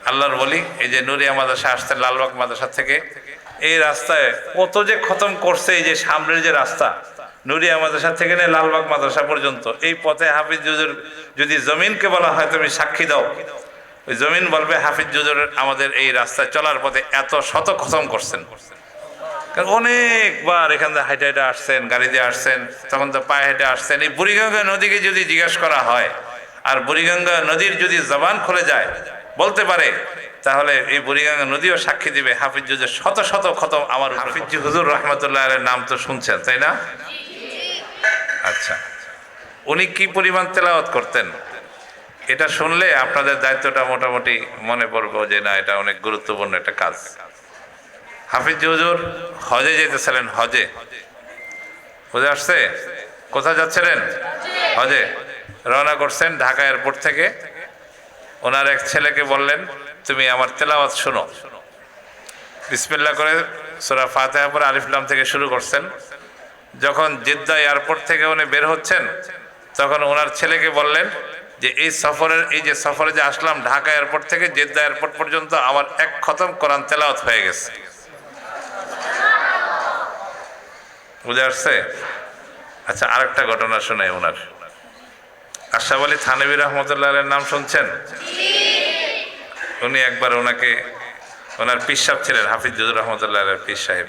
আল্লাহর বলি এই যে নুরিয়া মাদ্রাসা আসতে লালবাগ মাদ্রাসা থেকে এই রাস্তায় কত যে খতম করছে। এই যে সামনের যে রাস্তা নুরিয়া মাদ্রাসা থেকে নিয়ে লালবাগ মাদ্রাসা পর্যন্ত এই পথে হাফিজ হুজুর যদি জমিনকে বলা হয় তুমি সাক্ষী দাও, ওই জমিন বলবে হাফিজ হুজুর আমাদের এই রাস্তায় চলার পথে এত শত খতম করছেন। কারণ অনেকবার এখান থেকে হাইটে হাইটে আসছেন, গাড়ি দিয়ে আসছেন, তখন তো পায়ে হেঁটে আসছেন। এই বুড়িগঙ্গা নদীকে যদি জিজ্ঞাসা করা হয় আর বুড়িগঙ্গা নদীর যদি জবান খুলে যায় বলতে পারে, তাহলে এই বুড়িগঙ্গা নদীও সাক্ষী দিবে হাফিজ হুজুর শত শত খতম আমার। হাফিজ হুজুর রহমতুল্লাহ আলাইহির নাম তো শুনছেন তাই না? আচ্ছা, উনি কি পরিমাণ তেলাওয়াত করতেন এটা শুনলে আপনাদের দায়িত্বটা মোটামুটি মনে পড়বো যে না এটা অনেক গুরুত্বপূর্ণ একটা কাজ। হাফিজ হুজুর হজে যেতেছিলেন, হজে বুঝে আসছে? কোথায় যাচ্ছিলেন? হজে রওনা করছেন ঢাকা এয়ারপোর্ট থেকে। ওনার এক ছেলেকে বললেন তুমি আমার তেলাওয়াত শোনো। বিসমিল্লাহ করে সূরা ফাতিহা পরে আলিফ লাম থেকে শুরু করছেন। যখন জেদ্দা এয়ারপোর্ট থেকে উনি বের হচ্ছেন তখন ওনার ছেলেকে বললেন যে এই যে সফরে যে আসলাম ঢাকা এয়ারপোর্ট থেকে জেদ্দা এয়ারপোর্ট পর্যন্ত আমার এক খতম কোরআন তেলাওয়াত হয়ে গেছে। বুঝে আসছে? আচ্ছা, আরেকটা ঘটনা শোনাই ওনার। আশরাফ আলী থানভী রহমতুল্লাহ আলাইহির নাম শুনছেন? উনি একবার ওনার পীর সাহেব ছিলেন হাফিজ হুজুর রহমতুল্লাহ আলাইহির পীর সাহেব।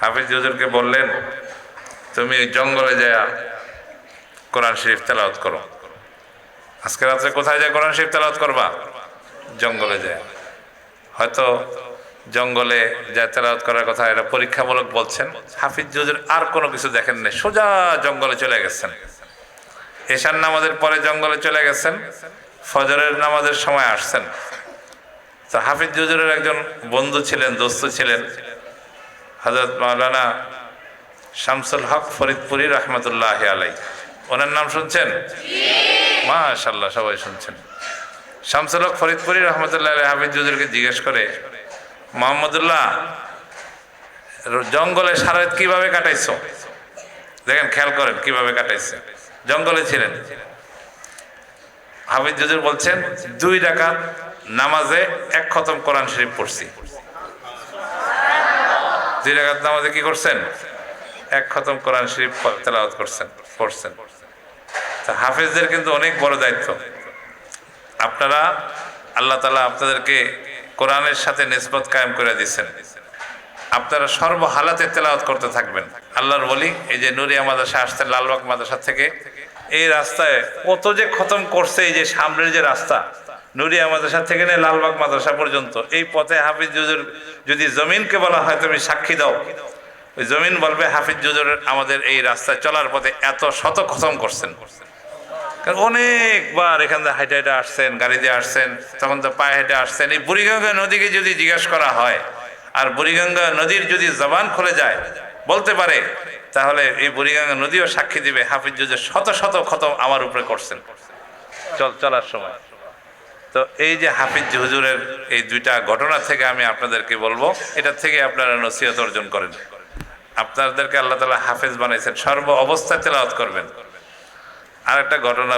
হাফিজ হুজুরকে বললেন তুমি জঙ্গলে যায় কোরআন শরীফ তেলাওয়াত করো। আজকে রাত্রে কোথায় যায় কোরআন শরীফ তেলাওয়াত করবা? জঙ্গলে যায়। হয়তো জঙ্গলে যা তেলাওয়াত করার কথা এটা পরীক্ষামূলক বলছেন। হাফিজ হুজুর আর কোনো কিছু দেখেন না, সোজা জঙ্গলে চলে গেছেন। এশার নামাজের পরে জঙ্গলে চলে গেছেন, ফজরের নামাজের সময় আসছেন। তো হাফিজ হুজুরের একজন বন্ধু ছিলেন, দোস্ত ছিলেন, হযরত মাওলানা শামসুল হক ফরিদপুরি রহমতুল্লাহ আলাই। ওনার নাম শুনছেন? মাশাআল্লাহ, সবাই শুনছেন। শামসুল হক ফরিদপুরি রহমতুল্লাহ আলাই হাফিজ হুজুরকে জিজ্ঞেস করে মোহাম্মদুল্লাহ জঙ্গলে সারা রাত কিভাবে কাটাইছো? দেখেন, খেয়াল করেন কিভাবে কাটাইছে। জঙ্গলে ছিলেন। হাফিজ হুজুর বলছেন 2 রাকাত নামাজে এক খতম কোরআন শরীফ পড়ছি। 2 রাকাত নামাজে কি করছেন? এক খতম কোরআন শরীফ তেলাওয়াত পড়ছেন। তা হাফেজদের কিন্তু অনেক বড় দায়িত্ব। আপনারা আল্লাহ তাআলা আপনাদেরকে কোরআনের সাথে নিসবত কায়েম করে দিয়েছেন। আপনারা সর্বহালাতে তেলাওয়াত করতে থাকবেন। আল্লাহর বলি এই যে নুরিয়া মাদ্রাসা আসতে লালবাগ মাদ্রাসা থেকে এই রাস্তায় কত যে খতম করছে। এই যে সামনের যে রাস্তা নুরিয়া মাদ্রাসা থেকে নিয়ে লালবাগ মাদ্রাসা পর্যন্ত এই পথে হাফিজ হুজুর যদি জমিনকে বলা হয় তুমি সাক্ষী দাও, ওই জমিন বলবে হাফিজ হুজুর আমাদের এই রাস্তায় চলার পথে এত শত খতম করছেন। কারণ অনেকবার এখান থেকে হাইটে হাইটে আসছেন, গাড়ি দিয়ে আসছেন, তখন তো পায়ে হেঁটে আসছেন। এই বুড়িগঙ্গা নদীকে যদি জিজ্ঞাসা করা হয় আর বুড়িগঙ্গা নদীর যদি জবান খুলে যায় বলতে পারে, তাহলে এই বুড়িগঙ্গা নদীও সাক্ষী দিবে হাফিজ হুজুর শত শত খতম আমার উপরে করছেন চলার সময়। তো এই যে হাফিজ হুজুরের এই 2টা ঘটনা থেকে আমি আপনাদেরকে বলবো, এটা থেকে আপনারা নসিহত অর্জন করেন। আপনাদেরকে আল্লাহ তাআলা হাফেজ বানাইছেন, সর্ব অবস্থায় তেলাওয়াত করবেন। আর একটা ঘটনা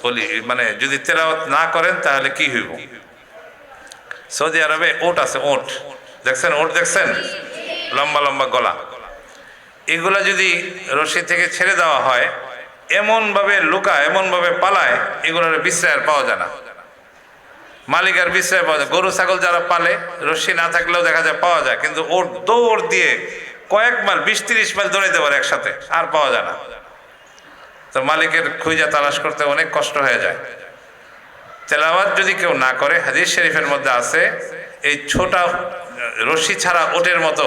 বলি মানে যদি তেলাওয়াত না করেন তাহলে কি হইব? সৌদি আরবে ওট আছে, ওট দেখছেন? ওট দেখছেন? লম্বা লম্বা গলা। এগুলা যদি রশি থেকে ছেড়ে দেওয়া হয় এমনভাবে লুকায়, এমনভাবে পালায়, এগুলোর বিশ্রায় আর পাওয়া যায় না। মালিক আর বিশ্রায় পাওয়া যায়। গরু ছাগল যারা পালে রশি না থাকলেও দেখা যায় পাওয়া যায়, কিন্তু ওর দৌড় দিয়ে কয়েক মাইল 20-30 মাইল দৌড়াইতে পারে একসাথে, আর পাওয়া যায় না। তো মালিকের খুঁজে তালাশ করতে অনেক কষ্ট হয়ে যায়। তেলাওয়াত যদি কেউ না করে, হাদিস শরীফের মধ্যে আছে এই ছোটা রশি ছাড়া ওটের মতো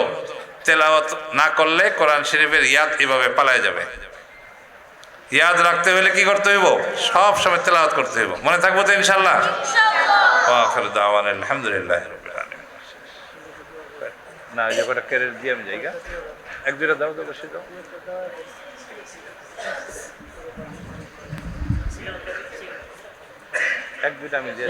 তেলাওয়াত না করলে কোরআন শরীফের ইয়াদ এভাবে পালায় যাবে। ইয়াদ রাখতে হলে কি করতে হইব? সব সময় তেলাওয়াত করতে হইব। মনে থাকবো তো ইনশাআল্লাহ? ওয়া আখিরু দাওয়ানা আলহামদুলিল্লাহি রাব্বিল আলামিন। না এই যে কটা ক্যারেট দিয়ে আমি যাইগা 1-2টা দাও তো বসে দাও। 1-2টা আমি দিয়ে